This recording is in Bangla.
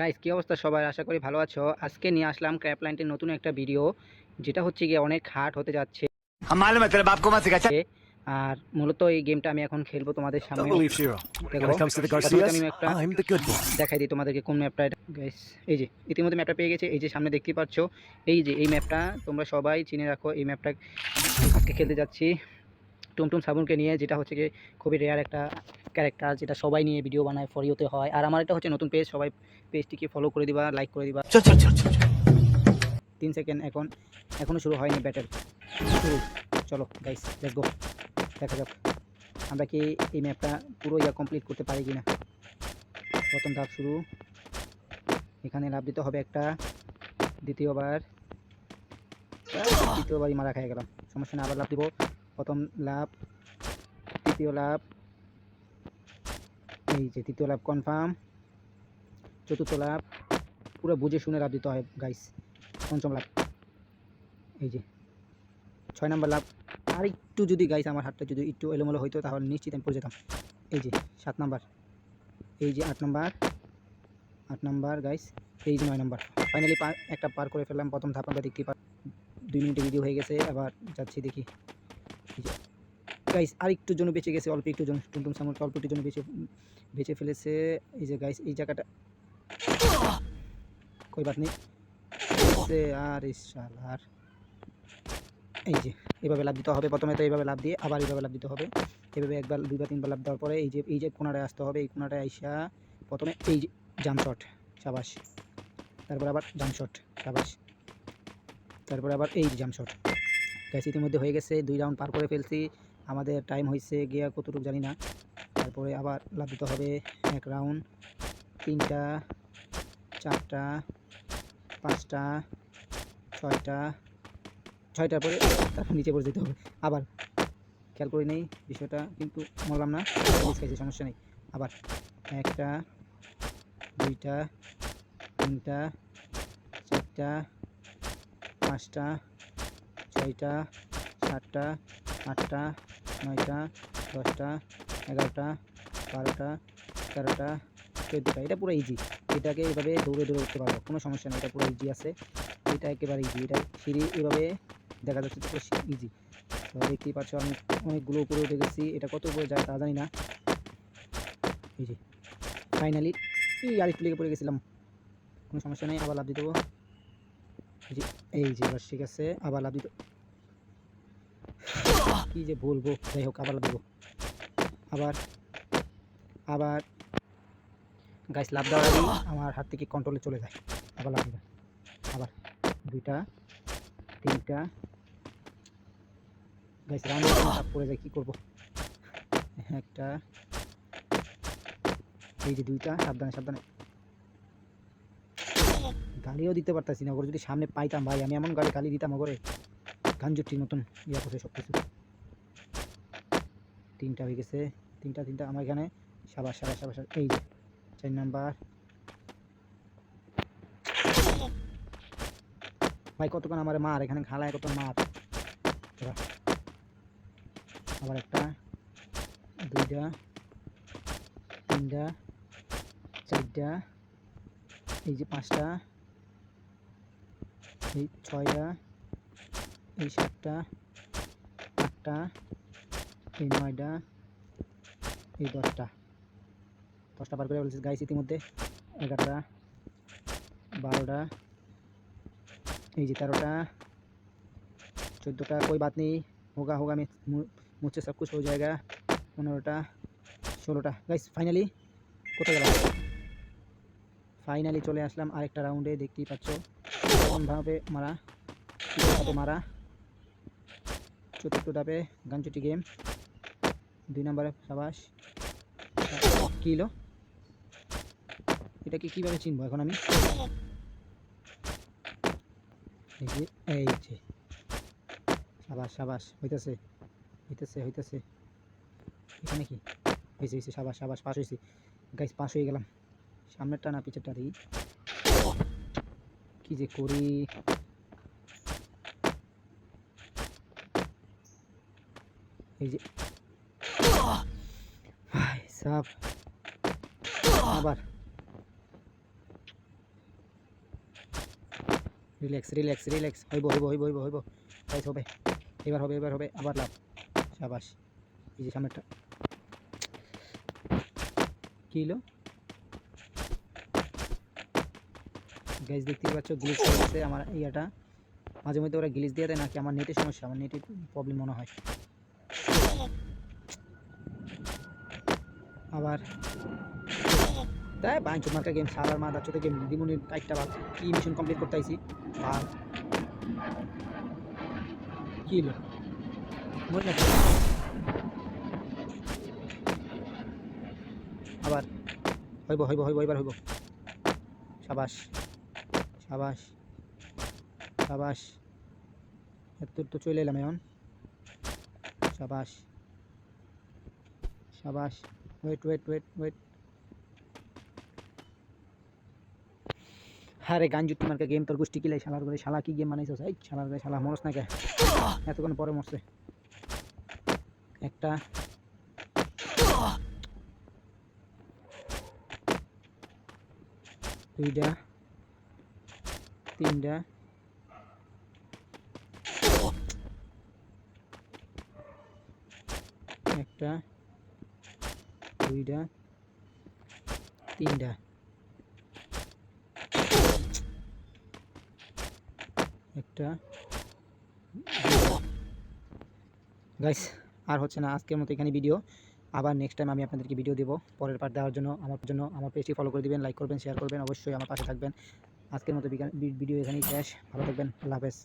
গাইস কি অবস্থা সবার, আশা করি ভালো আছো। আজকে নিয়ে আসলাম ক্র্যাপল্যান্ডের নতুন একটা ভিডিও, যেটা হচ্ছে গিয়ে অনেক হার্ড হতে যাচ্ছে। আর মূলত এই গেমটা আমি এখন খেলবো তোমাদের সামনে। দেখো প্রথমে আমি ম্যাপটা দেখাই দিই তোমাদেরকে, কোন ম্যাপটা এটা। গাইস এই যে ইতিমধ্যে ম্যাপটা পেয়ে গেছে, এই যে সামনে দেখতেই পাচ্ছ। এই যে এই ম্যাপটা তোমরা সবাই চিনে রাখো। এই ম্যাপটা আজকে খেলতে যাচ্ছি টুমটুম সাবুনকে নিয়ে, যেটা হচ্ছে গিয়ে খুবই রেয়ার একটা ক্যারেক্টার, যেটা সবাই নিয়ে ভিডিও বানায়, ফর ইউতে হয়। আর আমার এটা হচ্ছে নতুন পেজ, সবাই পেজটিকে ফলো করে দিবা, লাইক করে দিবা। 3 সেকেন্ড এখনো শুরু হয়নি ব্যাটেল শুরু। চলো গাইস লেটস গো, দেখা যাক আমরা কি এই ম্যাপটা পুরো কমপ্লিট করতে পারি কিনা। প্রথম ধাপ শুরু, এখানে লাভ দিতে হবে একটা, দ্বিতীয়বারই মারা খেয়ে গেলাম, সমস্যা না, আবার লাভ দিব। প্রথম লাভ, তৃতীয় লাভ, এই যে তৃতীয় লাভ কনফার্ম, চতুর্থ লাভ, পুরো বুঝে শুনে লাভ দিতে হয় গাইস। পঞ্চম লাভ, এই যে 6 নম্বর লাভ। আর একটু যদি গাইস আমার হাতটা যদি একটু এলোমেলো হইতো তাহলে নিশ্চিত আমি পড়ে যেতাম। এই যে 7 নম্বর, এই যে 8 নম্বর গাইস, এই যে 9 নম্বর। ফাইনালি একটা পার করে ফেললাম। প্রথম ধাপ আমরা দেখতে পাই, 2 মিনিটের ভিডিও হয়ে গেছে। আবার যাচ্ছি দেখি। এই যে গাইস আর একটু জন্য বেঁচে গেছে, অল্প একটু জন, টুমটুম সামুরকে অল্প একটু জন্য বেঁচে ফেলেছে। এই যে গাইস এই জায়গাটা কই বাত নেই। আর ইশালার এই যে এইভাবে লাভ দিতে হবে। প্রথমে তো এইভাবে লাভ দিয়ে আবার এইভাবে লাভ দিতে হবে। এইভাবে একবার, দুইবার, তিনবার লাভ দেওয়ার পরে এই যে কোনাটায় আসতে হবে। এই কোনাটায় আইসা প্রথমে এই যে জাম্প শট, সাবাস। তারপর আবার জাম্প শট, সাবাস। তারপরে আবার এই যে জাম্প শট। গ্যাস ইতিমধ্যে হয়ে গেছে, 2 রাউন্ড পার করে ফেলছি। আমাদের টাইম হয়েছে গিয়া কতটুকু জানি না। তারপরে আবার লাভ দিতে হবে 1 রাউন্ড, 3টা, 4টা, 5টা, 6টার পরে তারপর নিচে পড়ে যেতে হবে। আবার খেয়াল করে নেই বিষয়টা, কিন্তু মরলাম না, খাইছি, সমস্যা নেই। আবার 1টা, 2টা, 3টা, 4টা, 5টা, 6টা, 7টা, 8টা, 9টা, 10টা, 11টা, 12টা, 13টা, 14টা। এটা পুরো ইজি, এটাকে এভাবে দৌড়ে উঠতে পারবো, কোনো সমস্যা নেই। এটা পুরো ইজি আছে, এটা একেবারে ইজি। এটা সিঁড়ি এভাবে দেখা যাচ্ছে, তো পুরো ইজি। তো দেখতেই পাচ্ছ আমি অনেকগুলো উপরে উঠে গেছি। এটা কত উপরে যায় তা জানি না। এই যে ফাইনালি আর একটু লেগে পড়ে গেছিলাম, কোনো সমস্যা নেই। আবার লাভ দিয়ে দেবো। এই যে এবার ঠিক আছে, আবার লাভ দিতে, কি যে বলবো, যাই হোক আবার লাভ দেবো। আবার গাইস লাভ দেওয়ার আগে আমার হাত থেকে কন্ট্রোলে চলে যায়। আবার লাভ দিবে, আবার 2টা, 3টা। গাইস রাউন্ড চাপ পড়ে যায়, কি করবো। একটা, এই যে 2টা, সাবধানে। গালিও দিতে পারতাছি না, ওর যদি সামনে পাইতাম ভাই, আমি এমন গালি দিতাম ওরে, গাঞ্জুটির মতন ইয়া করছে সব কিছু। 3টা হয়ে গেছে, 3টা আমার এখানে, সাবাস। এই যে 4 নাম্বার ভাই, কতক্ষণ আমার মার এখানে খালায়, কত মার। আবার 1টা, 2টা, 3টা, 4টা, এই যে 5টা, এই 6টা, এই 7টা, 8টা, এই 9টা, এই 10টা পার করে বলছি গাইস ইতিমধ্যে। 11টা, 12টা, এই যে 13টা, 14টা, कोई बात नहीं, होगा मैं मुझसे सब कुछ हो जाएगा। 15টা, 16টা। গাইস ফাইনালি কোথায় গেলাম, ফাইনালি চলে আসলাম আরেকটা রাউন্ডে। দেখতেই পাচ্ছ কোনভাবে মারা, চতুর্থ ধাপে গানচুটি গেম, 2 নম্বরে সাবাস। কি হলো, এটাকে কীভাবে চিনবো এখন আমি। এই যে সাবাস, হইতেছে। এখানে কি হয়েছে, সাবাস, পাস হয়েছি গাইস, পাস হয়ে গেলাম। সামনেরটা না পিছেরটা দিই, কি যে করি। এই যে ভাই সাব, আবার রিল্যাক্স রিল্যাক্স রিল্যাক্স, হইব হইব হইব হইব হইব গাইস, হবে এবার হবে এবার হবে, আবার লাভ, শাবাশ। এই যে সামনেরটা কী হলো গাইস, দেখতেই পাচ্ছ গ্লিচ হয়ে গেছে আমার ইয়াটা। মাঝে মধ্যে ওরা গ্লিচ দিয়ে দেয় নাকি আমার নেটের সমস্যা, আমার নেটের প্রবলেম মনে হয়। আবার তাই বাইন মার্কা গেম, সালার মা দাচ্ছ গেম দিমুনির কাইটটা বাদ কি মিশন কমপ্লিট করতে আইছি। আর কি হলো মরে না, আবার হইব হইব হইব এবার হইব, সাবাস সাবাস সাবাস। এত তো চলে এলাম এখন, সাবাস সাবাস। ওয়েট ওয়েট ওয়েট ওয়েট, আরে গান জুটি মার্কা গেম, তোর গোষ্ঠী কিলাই শালার করে, শালা কি গেম বানাইছো? এই শালার করে, শালা মরস না কে, এতক্ষণ পরে মরছে। একটা দুইটা তিনটা একটা দুইটা তিনটা একটা। গাইস আর হচ্ছে না আজকের মতো এখানে ভিডিও, আবার নেক্সট টাইম আমি আপনাদেরকে ভিডিও দেবো। পরের পার্ট দেওয়ার জন্য আমার পেজটি ফলো করে দিবেন, লাইক করবেন, শেয়ার করবেন, অবশ্যই আমার পাশে থাকবেন। আজকের মতো ভিডিও এখানেই শেষ, ভালো থাকবেন, আল্লাহ হাফেজ।